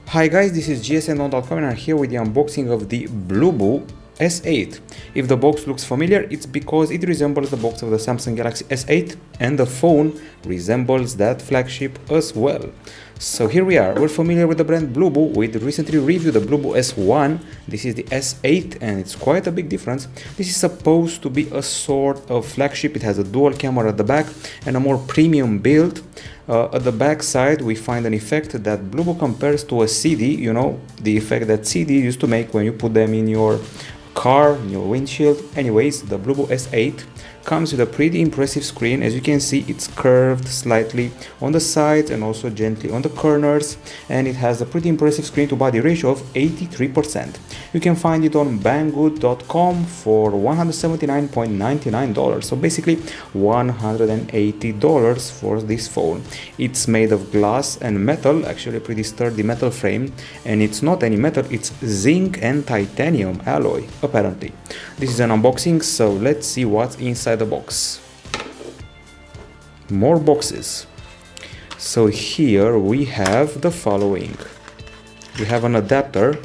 Hi guys, this is gsn.com and I'm here with the unboxing of the Bluebo S8. If the box looks familiar, it's because it resembles the box of the Samsung Galaxy S8 and the phone resembles that flagship as well. So here we are, we're familiar with the brand Bluebo. We recently reviewed the Bluebo S1, this is the S8 and it's quite a big difference. This is supposed to be a sort of flagship, it has a dual camera at the back and a more premium build. At the back side we find an effect that Bluebo compares to a CD, you know, the effect that CD used to make when you put them in your car, in your windshield. Anyways, the Bluebo S8 comes with a pretty impressive screen. As you can see, it's curved slightly on the sides and also gently on the corners, and it has a pretty impressive screen to body ratio of 83%. You can find it on banggood.com for $179.99, so basically $180 for this phone. It's made of glass and metal, actually a pretty sturdy metal frame, and it's not any metal, it's zinc and titanium alloy apparently. This is an unboxing, so let's see what's inside the box. More boxes. So here we have the following. We have an adapter,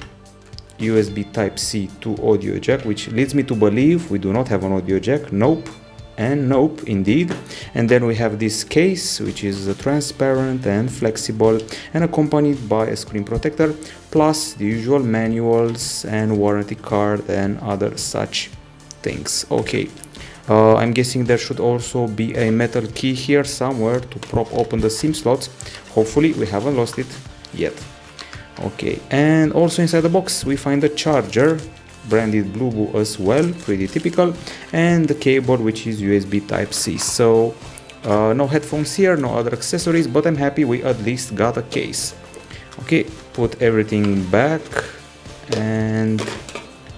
USB Type-C to audio jack, which leads me to believe we do not have an audio jack. Nope and nope indeed. And then we have this case, which is transparent and flexible and accompanied by a screen protector, plus the usual manuals and warranty card and other such things. Okay, I'm guessing there should also be a metal key here somewhere to prop open the SIM slots. Hopefully we haven't lost it yet. Okay, and also inside the box we find the charger, branded Bluebo as well, pretty typical, and the cable, which is USB Type-C. So no headphones here, no other accessories, but I'm happy we at least got a case. Okay, put everything back and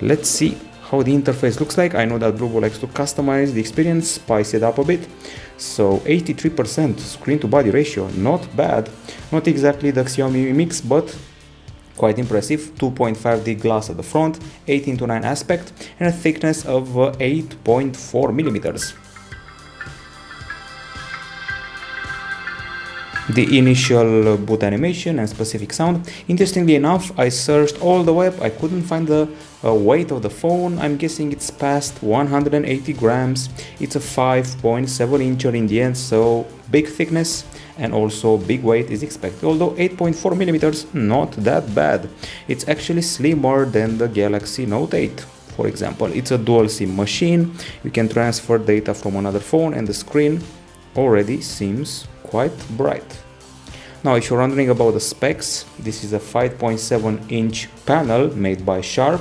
let's see how the interface looks like. I know that Bluebo likes to customize the experience, spice it up a bit. So 83% screen to body ratio, not bad. Not exactly the Xiaomi Mi Mix, but quite impressive. 2.5D glass at the front, 18:9 aspect, and a thickness of 8.4 millimeters. The initial boot animation and specific sound. Interestingly enough, I searched all the web, I couldn't find the weight of the phone. I'm guessing it's past 180 grams. It's a 5.7 incher in the end, so big thickness and also big weight is expected, although 8.4 millimeters, not that bad. It's actually slimmer than the Galaxy Note 8. For example, it's a dual SIM machine. You can transfer data from another phone and the screen already seems quite bright. Now, if you're wondering about the specs, this is a 5.7 inch panel made by Sharp.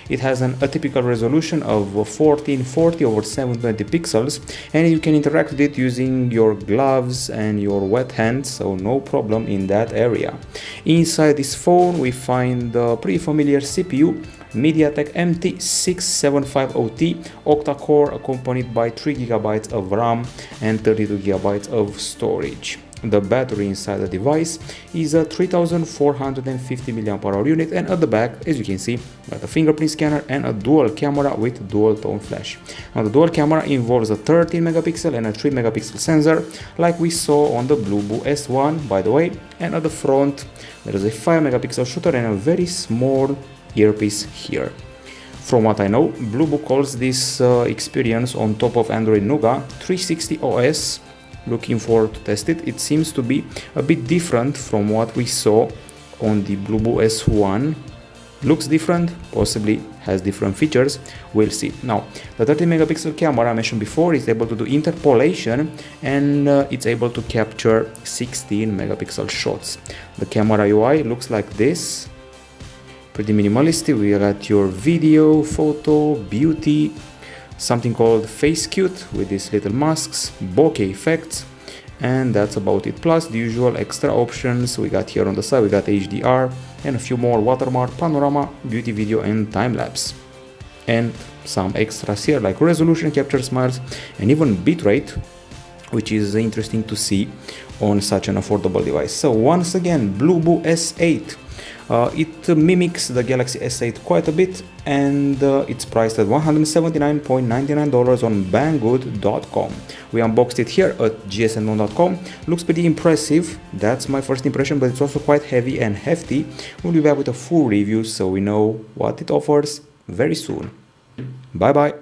It has an atypical resolution of 1440 over 720 pixels, and you can interact with it using your gloves and your wet hands, so no problem in that area. Inside this phone we find the pretty familiar CPU, MediaTek MT6750T octa-core, accompanied by 3GB of RAM and 32GB of storage. The battery inside the device is a 3450 mAh unit, and at the back, as you can see, got a fingerprint scanner and a dual camera with dual tone flash. Now the dual camera involves a 13 megapixel and a 3 megapixel sensor, like we saw on the Bluebo S1, by the way, and at the front there is a 5 megapixel shooter and a very small earpiece here. From what I know, Bluebo calls this experience on top of Android Nougat 360 OS. Looking forward to test it. It seems to be a bit different from what we saw on the Bluebo S1. Looks different, possibly has different features, we'll see. Now, the 30 megapixel camera I mentioned before is able to do interpolation, and it's able to capture 16 megapixel shots. The camera UI looks like this, pretty minimalistic. We got your video, photo, beauty, something called Face Cute with these little masks, bokeh effects, and that's about it. Plus the usual extra options we got here on the side. We got HDR and a few more: watermark, panorama, beauty video, and time-lapse. And some extras here like resolution, capture smiles, and even bitrate, which is interesting to see on such an affordable device. So once again, Bluebo S8. It mimics the Galaxy S8 quite a bit, and it's priced at $179.99 on Banggood.com. We unboxed it here at gsndon.com. Looks pretty impressive, that's my first impression, but it's also quite heavy and hefty. We'll be back with a full review so we know what it offers very soon. Bye bye!